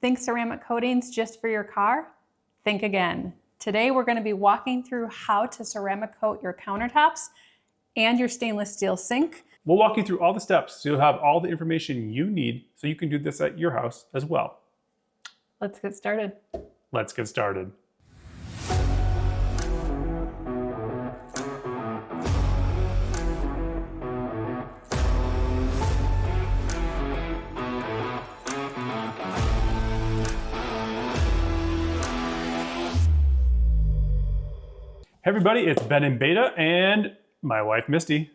Think ceramic coatings just for your car? Think again. Today we're going to be walking through how to ceramic coat your countertops and your stainless steel sink. We'll walk you through all the steps so you'll have all the information you need so you can do this at your house as well. Let's get started. Let's get started. Hey everybody, it's Ben and Beta and my wife Misty.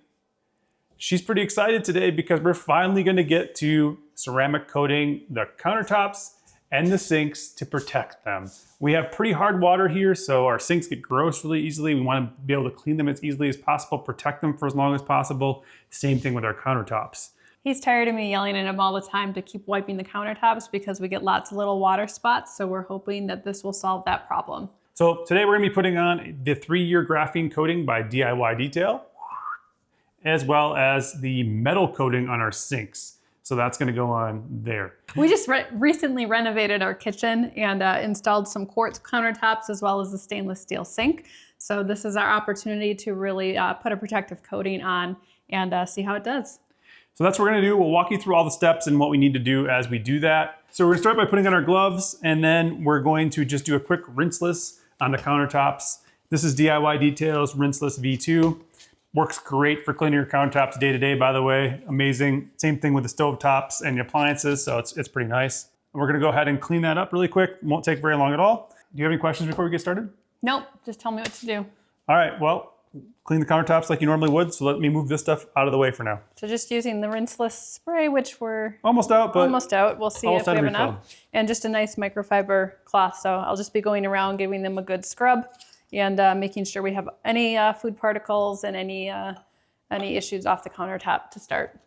She's pretty excited today because we're finally going to get to ceramic coating the countertops and the sinks to protect them. We have pretty hard water here, so our sinks get gross really easily. We want to be able to clean them as easily as possible, protect them for as long as possible. Same thing with our countertops. He's tired of me yelling at him all the time to keep wiping the countertops because we get lots of little water spots, so we're hoping that this will solve that problem. So today we're going to be putting on the 3-year graphene coating by DIY Detail, as well as the metal coating on our sinks. So that's going to go on there. We just recently renovated our kitchen and installed some quartz countertops as well as the stainless steel sink. So this is our opportunity to really put a protective coating on and see how it does. So that's what we're going to do. We'll walk you through all the steps and what we need to do as we do that. So we're going to start by putting on our gloves, and then we're going to just do a quick rinseless on the countertops. This is DIY Detail's Rinseless V2. Works great for cleaning your countertops day to day, by the way. Amazing. Same thing with the stove tops and the appliances, so it's pretty nice. And we're gonna go ahead and clean that up really quick. Won't take very long at all. Do you have any questions before we get started? Nope, just tell me what to do. All right, well, clean the countertops like you normally would, so let me move this stuff out of the way for now. So just using the rinseless spray, which we're almost out, but almost out. We'll see if we have enough. And just a nice microfiber cloth. So I'll just be going around giving them a good scrub and making sure we have any food particles and any issues off the countertop to start.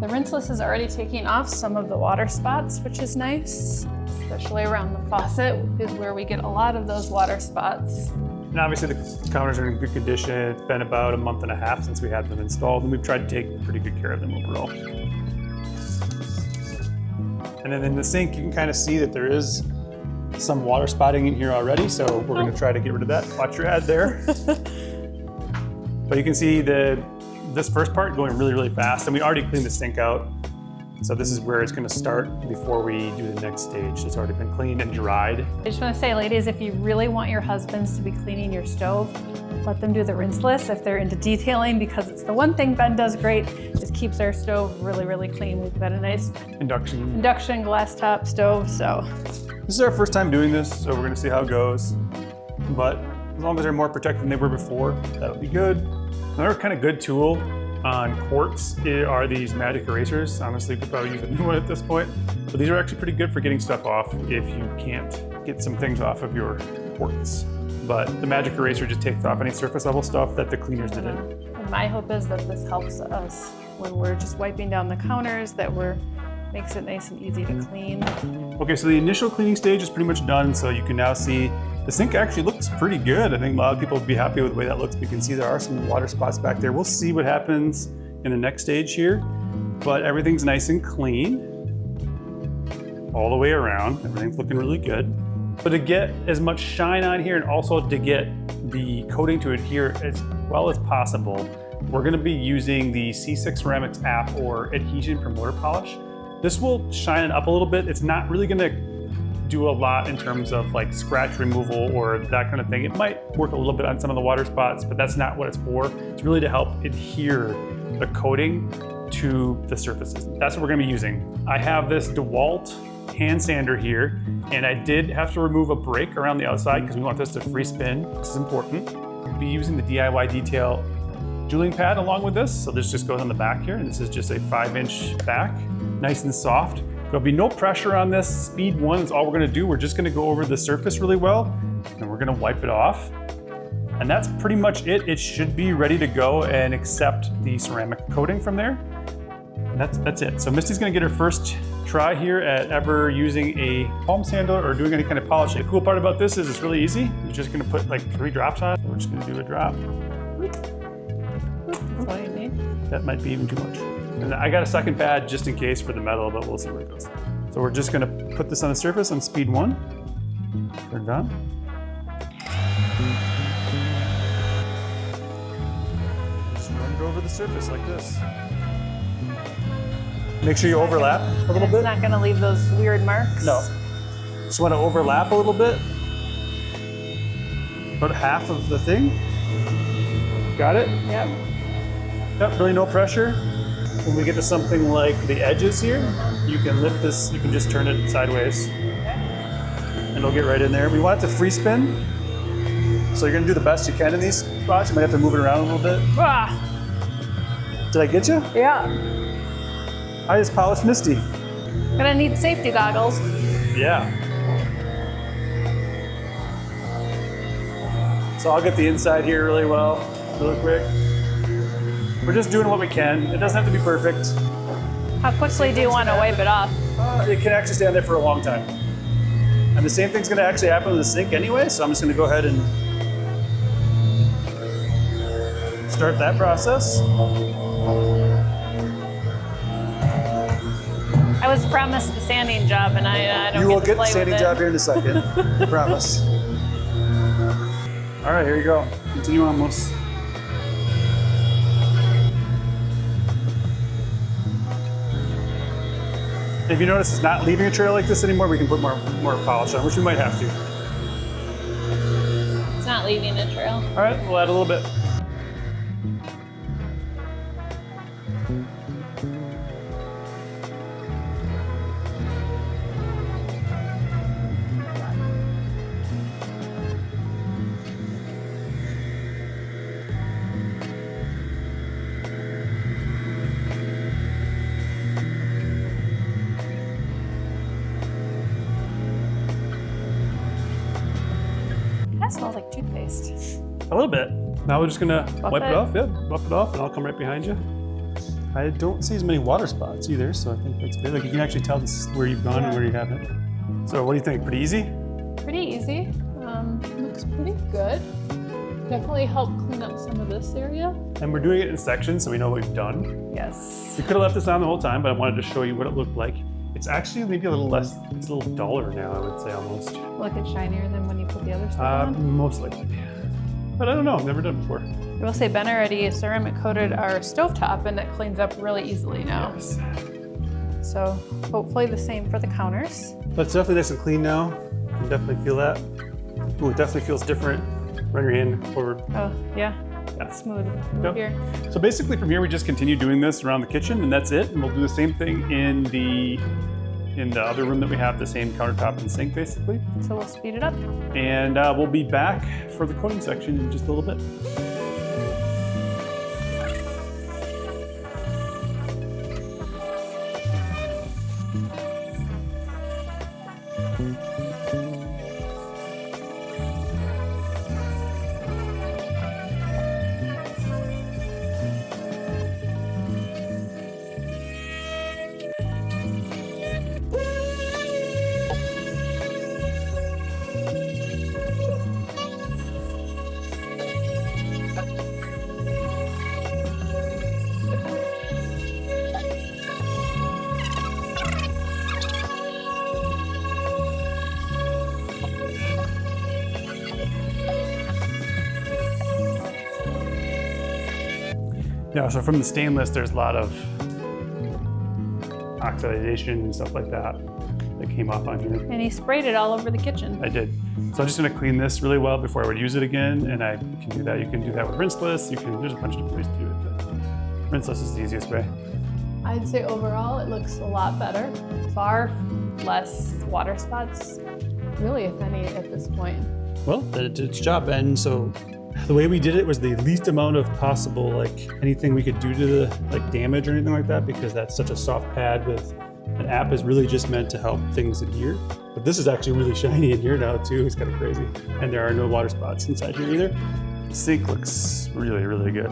The rinseless is already taking off some of the water spots, which is nice. Especially around the faucet is where we get a lot of those water spots. And obviously the counters are in good condition. It's been about a month and a half since we had them installed, and we've tried to take pretty good care of them overall. And then in the sink, you can kind of see that there is some water spotting in here already, so we're going to try to get rid of that. Watch your ad there. But you can see this first part going really, really fast, and we already cleaned the sink out. So this is where it's going to start before we do the next stage. It's already been cleaned and dried. I just want to say, ladies, if you really want your husbands to be cleaning your stove, let them do the rinseless if they're into detailing, because it's the one thing Ben does great, is keeps our stove really, really clean. We've got a nice induction glass top stove, so. This is our first time doing this, so we're going to see how it goes. But as long as they're more protected than they were before, that'll be good. Another kind of good tool on quartz are these magic erasers. Honestly, you could probably use a new one at this point. But these are actually pretty good for getting stuff off if you can't get some things off of your quartz. But the magic eraser just takes off any surface level stuff that the cleaners didn't. And my hope is that this helps us when we're just wiping down the counters, that makes it nice and easy to clean. Okay, so the initial cleaning stage is pretty much done, so you can now see the sink actually looks pretty good. I think a lot of people would be happy with the way that looks. You can see there are some water spots back there. We'll see what happens in the next stage here, but everything's nice and clean all the way around. Everything's looking really good. But to get as much shine on here and also to get the coating to adhere as well as possible, we're gonna be using the C6 Ceramics app or Adhesion Promoter Polish. This will shine it up a little bit. It's not really gonna do a lot in terms of like scratch removal or that kind of thing. It might work a little bit on some of the water spots, but that's not what it's for. It's really to help adhere the coating to the surfaces. That's what we're gonna be using. I have this DeWalt hand sander here, and I did have to remove a brake around the outside because we want this to free spin. This is important. We'll be using the DIY Detail jeweling pad along with this. So this just goes on the back here, and this is just a 5-inch back, nice and soft. There'll be no pressure on this. Speed 1 is all we're gonna do. We're just gonna go over the surface really well, and we're gonna wipe it off. And that's pretty much it. It should be ready to go and accept the ceramic coating from there. And that's it. So Misty's gonna get her first try here at ever using a palm sander or doing any kind of polish. The cool part about this is it's really easy. You're just gonna put like 3 drops on it. So we're just gonna do a drop. That's what I need. That might be even too much. And I got a second pad just in case for the metal, but we'll see where it goes. So we're just gonna put this on the surface on speed 1. Turn it on. Just run it over the surface like this. Make sure you overlap a little bit. It's not gonna leave those weird marks. No. Just want to overlap a little bit. About half of the thing. Got it? Yep. Yep, really no pressure. When we get to something like the edges here, you can lift this, you can just turn it sideways. And it'll get right in there. We want it to free spin. So you're gonna do the best you can in these spots. You might have to move it around a little bit. Ah, Did I get you? yeah. I just polished Misty. Gonna need safety goggles. Yeah. So I'll get the inside here really well, really quick. We're just doing what we can. It doesn't have to be perfect. How quickly do you want to wipe it off? It can actually stand there for a long time. And the same thing's gonna actually happen with the sink anyway, so I'm just gonna go ahead and start that process. I was promised the sanding job, and I don't You will get to get the play sanding with it. job here in a second, I promise. All right, here you go. Continue on, Melissa. If you notice it's not leaving a trail like this anymore, we can put more polish on, which we might have to. It's not leaving a trail. All right, we'll add a little bit. That smells like toothpaste. A little bit. Now we're just gonna wipe it it. off. Yeah, wipe it off, and I'll come right behind you. I don't see as many water spots either, so I think that's good. Like you can actually tell this is where you've gone and where you haven't. So what do you think? Pretty easy? Pretty easy. Looks pretty good. Definitely help clean up some of this area. And we're doing it in sections, so we know what we've done. Yes. We could have left this on the whole time, but I wanted to show you what it looked like. It's actually maybe a little less, it's a little duller now, I would say almost. Look, it's shinier than when you put the other stuff on. Most likely. But I don't know, I've never done it before. I will say Ben already ceramic coated our stovetop, and it cleans up really easily now. Yes. So hopefully the same for the counters. But it's definitely nice and clean now. You can definitely feel that. Ooh, it definitely feels different. Run your hand over. Oh, yeah. Yeah. Smooth Yep. here. So basically from here, we just continue doing this around the kitchen, and that's it. And we'll do the same thing in the other room that we have, the same countertop and sink basically. So we'll speed it up. And we'll be back for the coating section in just a little bit. Yeah, so from the stainless, there's a lot of oxidation and stuff like that that came off on here. And he sprayed it all over the kitchen. I did. So I'm just gonna clean this really well before I would use it again, and I can do that. You can do that with rinseless. There's a bunch of different ways to do it, but rinseless is the easiest way. I'd say overall it looks a lot better. Far less water spots, really, if any, at this point. Well, that did its job, and so the way we did it was the least amount of possible, like anything we could do to the damage or anything like that, because that's such a soft pad with an app is really just meant to help things adhere. But this is actually really shiny in here now too. It's kind of crazy. And there are no water spots inside here either. The sink looks really, really good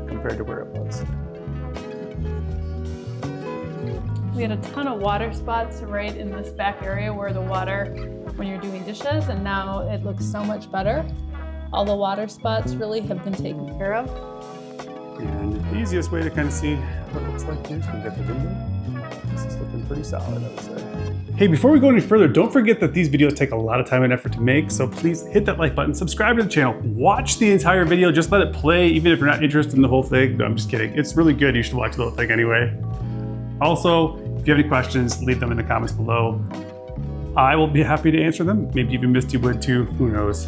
compared to where it was. We had a ton of water spots right in this back area where the water, when you're doing dishes, and now it looks so much better. All the water spots really have been taken care of. And the easiest way to kind of see what it looks like here is to get the window. This is looking pretty solid, I would say. Hey, before we go any further, don't forget that these videos take a lot of time and effort to make, so please hit that like button, subscribe to the channel, watch the entire video, just let it play, even if you're not interested in the whole thing. No, I'm just kidding. It's really good. You should watch the whole thing anyway. Also, if you have any questions, leave them in the comments below. I will be happy to answer them. Maybe even Misty would too, who knows.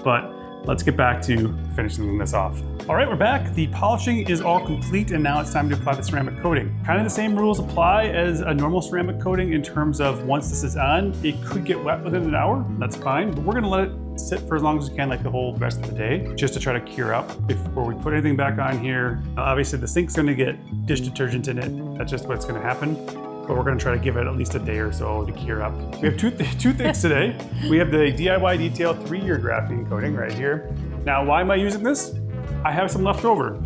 But let's get back to finishing this off. All right, we're back. The polishing is all complete, and now it's time to apply the ceramic coating. Kind of the same rules apply as a normal ceramic coating in terms of once this is on, it could get wet within an hour. That's fine, but we're gonna let it sit for as long as we can, like the whole rest of the day, just to try to cure up before we put anything back on here. Obviously, the sink's gonna get dish detergent in it. That's just what's gonna happen. But we're gonna try to give it at least a day or so to cure up. We have two things today. We have the DIY Detail 3-year graphene coating right here. Now, why am I using this? I have some left over.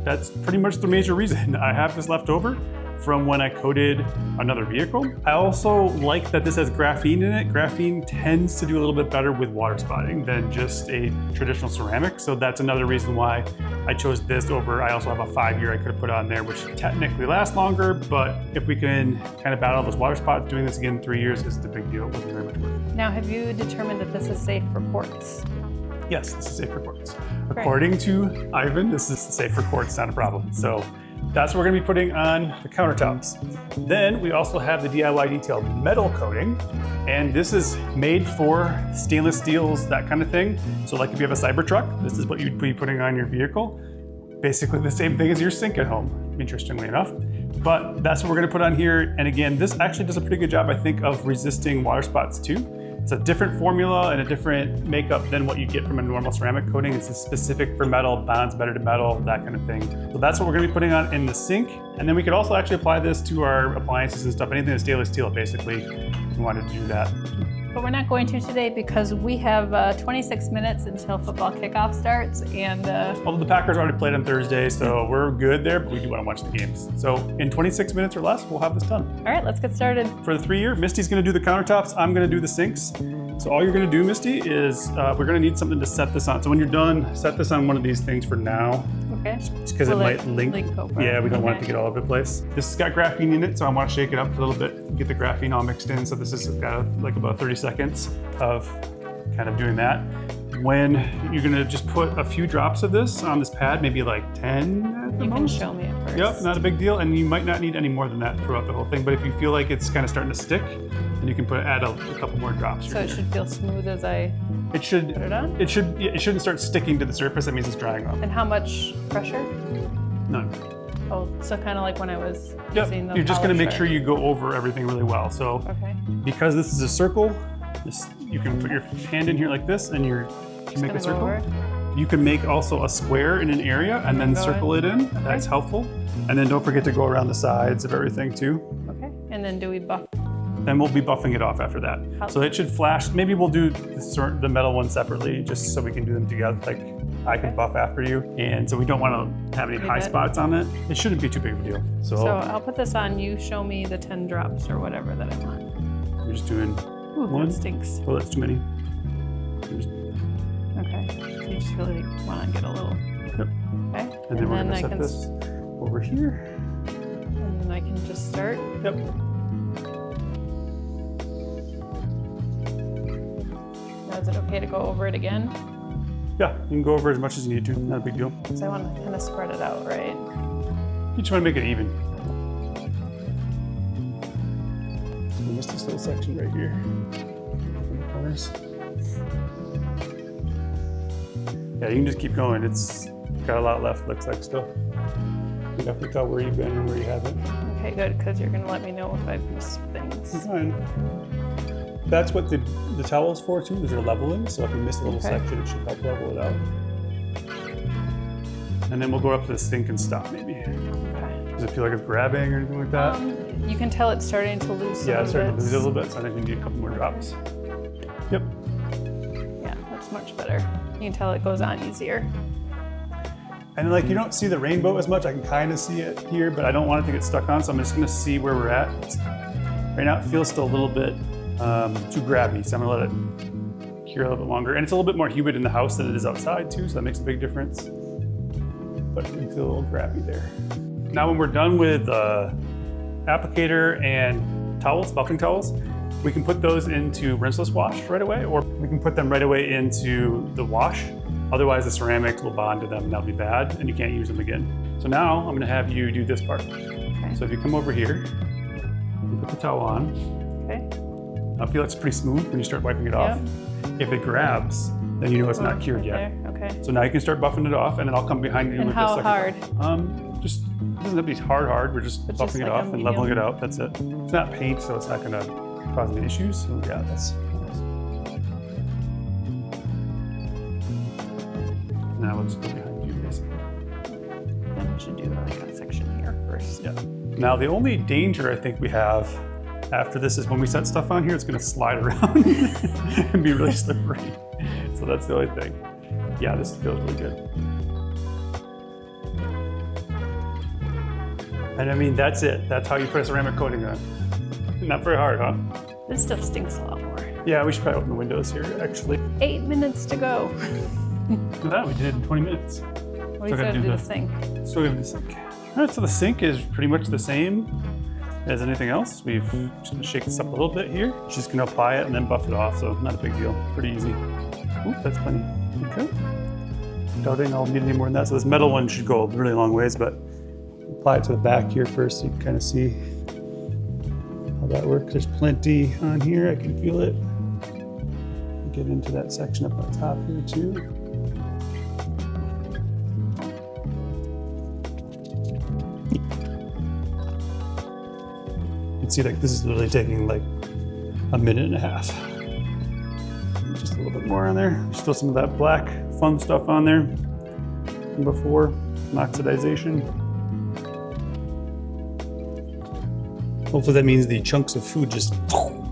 That's pretty much the major reason. I have this left over from when I coated another vehicle. I also like that this has graphene in it. Graphene tends to do a little bit better with water spotting than just a traditional ceramic. So that's another reason why I chose this over. I also have a 5-year I could have put on there, which technically lasts longer, but if we can kind of battle those water spots, doing this again in 3 years isn't a big deal. It wasn't very much work. Now, have you determined that this is safe for quartz? Yes, this is safe for quartz. Great. According to Ivan, this is safe for quartz, not a problem. So that's what we're gonna be putting on the countertops. Then we also have the DIY Detail metal coating, and this is made for stainless steels, that kind of thing. So like if you have a Cybertruck, this is what you'd be putting on your vehicle. Basically the same thing as your sink at home, interestingly enough. But that's what we're gonna put on here. And again, this actually does a pretty good job, I think, of resisting water spots too. It's a different formula and a different makeup than what you get from a normal ceramic coating. It's specific for metal, bonds better to metal, that kind of thing. So that's what we're gonna be putting on in the sink. And then we could also actually apply this to our appliances and stuff, anything that's stainless steel, basically, if we wanted to do that. But we're not going to today because we have 26 minutes until football kickoff starts, and Although the Packers already played on Thursday, so we're good there, but we do wanna watch the games. So in 26 minutes or less, we'll have this done. all right, let's get started. For the 3-year, Misty's gonna do the countertops, I'm gonna do the sinks. So all you're gonna do, Misty, is we're gonna need something to set this on. So when you're done, set this on one of these things for now. Okay. Just because it might link. over. Yeah, we don't want it to Okay. get all over the place. This has got graphene in it, so I want to shake it up for a little bit, get the graphene all mixed in. So this has got like about 30 seconds of kind of doing that. When you're gonna just put a few drops of this on this pad, maybe like 10 at the You can most. show me it first. Yep, not a big deal, and you might not need any more than that throughout the whole thing. But if you feel like it's kind of starting to stick, then you can add a couple more drops. So it should feel smooth as I It should. put it on? It should. It shouldn't start sticking to the surface. That means it's drying off. And how much pressure? None. Oh, so kind of like when I was Yep. using the You're just going to make polisher. sure you go over everything really well. So Okay. because this is a circle, you can put your hand in here like this, and you can make a Gonna go circle. over. You can make also a square in an area and then Go circle it in. That's helpful. And then don't forget to go around the sides of everything too. Okay. And then do we buff? Then we'll be buffing it off after that. How- So it should flash. Maybe we'll do the metal one separately, just so we can do them together. Like I can buff after you, and so we don't want to have any Leave high it. spots on it. It shouldn't be too big of a deal. So, So I'll put this on. You show me the 10 drops or whatever that I want. we're just doing Ooh, one. that stinks. Oh, that's too many. Okay. So you just really want to get a little. Yep. Okay. And then we're gonna I set can, this over here. And then I can just start. Yep. Now, is it okay to go over it again? Yeah, you can go over as much as you need to. Not a big deal. Because I want to kind of spread it out, right? You just want to make it even. So we missed this little section right here. In the corners. Yeah, you can just keep going. It's got a lot left, looks like still. You have to tell where you've been and where you haven't. Okay, good, because you're going to let me know if I've missed things. Fine. That's what the towel's for too, is they're leveling. So if you miss a little Okay. section, it should help level it out. And then we'll go up to the sink and stop maybe. Okay. Does it feel like it's grabbing or anything like that? You can tell it's starting to loosen. Yeah, it's starting to bits. lose it a little bit, so I think we need a couple more drops. Yep. Yeah, that's much better. You can tell it goes on easier. And like you don't see the rainbow as much. I can kind of see it here, but I don't want it to get stuck on, so I'm just gonna see where we're at. Right now it feels still a little bit too grabby, so I'm gonna let it cure a little bit longer. And it's a little bit more humid in the house than it is outside too, so that makes a big difference. but you feel a little grabby there. Now when we're done with applicator and towels, buffing towels, we can put those into rinseless wash right away, or we can put them right away into the wash. Otherwise the ceramics will bond to them and that'll be bad and you can't use them again. So now I'm gonna have you do this part. Okay. So if you come over here, you put the towel on. Okay. I feel it's pretty smooth when you start wiping it off. If it grabs, then you know it's not cured yet. Okay. So now you can start buffing it off and then I'll come behind you And with how the second. hard? Just, it doesn't have to be hard. We're just buffing it off and leveling it out. That's it. It's not paint, so it's not gonna cause any issues. So yeah, that's nice. Now let's go behind you, basically. Then we should do like a section here first. Yeah. Now the only danger I think we have after this is when we set stuff on here, it's gonna slide around and be really slippery. So that's the only thing. Yeah, this feels really good. And I mean, that's it. That's how you put a ceramic coating on. Not very hard, huh? This stuff stinks a lot more. Yeah, we should probably open the windows here, actually. 8 minutes to go. Look at that, we did it in 20 minutes. What do you say to do the sink? So we have the sink. All right, so the sink is pretty much the same as anything else. We've just gonna shake this up a little bit here. Just gonna apply it and then buff it off, so not a big deal. Pretty easy. Oop, that's plenty. Okay. Doubting I'll need any more than that. So this metal one should go a really long ways, but apply it to the back here first so you can kind of see how that works. There's plenty on here, I can feel it. Get into that section up on top here too. You can see like this is literally taking like a minute and a half. Just a little bit more on there. There's still some of that black fun stuff on there from before, oxidization. Hopefully that means the chunks of food just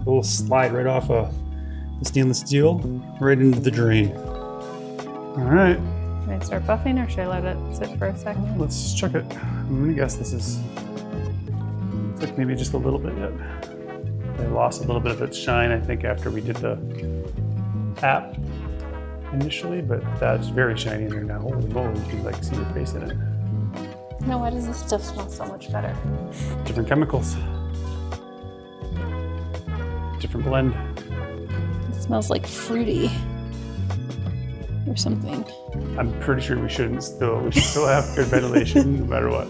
will slide right off the stainless steel right into the drain. All right. Can I start buffing or should I let it sit for a second? Let's check it. I'm gonna guess this is, looks like maybe just a little bit yet. It lost a little bit of its shine, I think, after we did the app initially, but that's very shiny in there now. Holy moly, you can like see your face in it. Now why does this stuff smell so much better? Different chemicals. Different blend. It smells like fruity or something. I'm pretty sure we should still have good ventilation no matter what.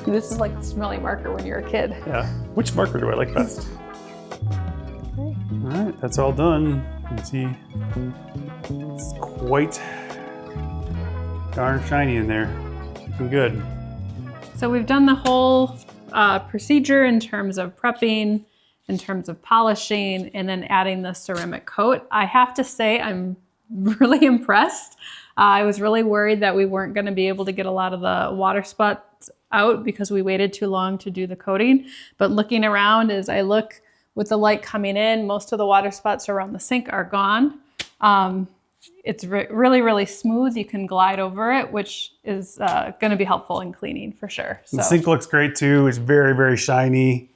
This is like the smelly marker when you're a kid. Yeah. Which marker do I like best? Okay. All right, that's all done. You can see it's quite darn shiny in there. Looking good. So we've done the whole procedure in terms of prepping, in terms of polishing, and then adding the ceramic coat. I have to say I'm really impressed. I was really worried that we weren't going to be able to get a lot of the water spots out because we waited too long to do the coating. But looking around as I look with the light coming in, most of the water spots around the sink are gone. It's really, really smooth. You can glide over it, which is going to be helpful in cleaning for sure. So. The sink looks great too. It's very, very shiny.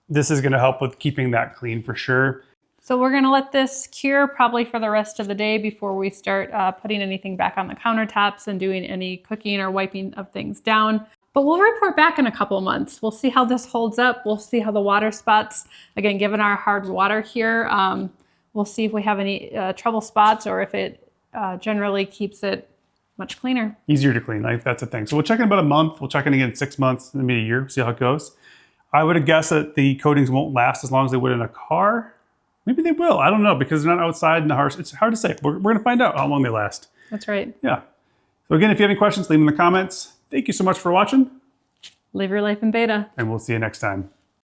This is going to help with keeping that clean for sure. So we're going to let this cure probably for the rest of the day before we start putting anything back on the countertops and doing any cooking or wiping of things down. But we'll report back in a couple of months. We'll see how this holds up. We'll see how the water spots, again, given our hard water here, we'll see if we have any trouble spots or if it generally keeps it much cleaner. Easier to clean, like that's the thing. So we'll check in about a month. We'll check in again in 6 months, maybe a year, see how it goes. I would have guessed that the coatings won't last as long as they would in a car. Maybe they will, I don't know, because they're not outside in the harsh. It's hard to say. We're gonna find out how long they last. That's right. Yeah. So again, if you have any questions, leave them in the comments. Thank you so much for watching. Live your life in beta. And we'll see you next time.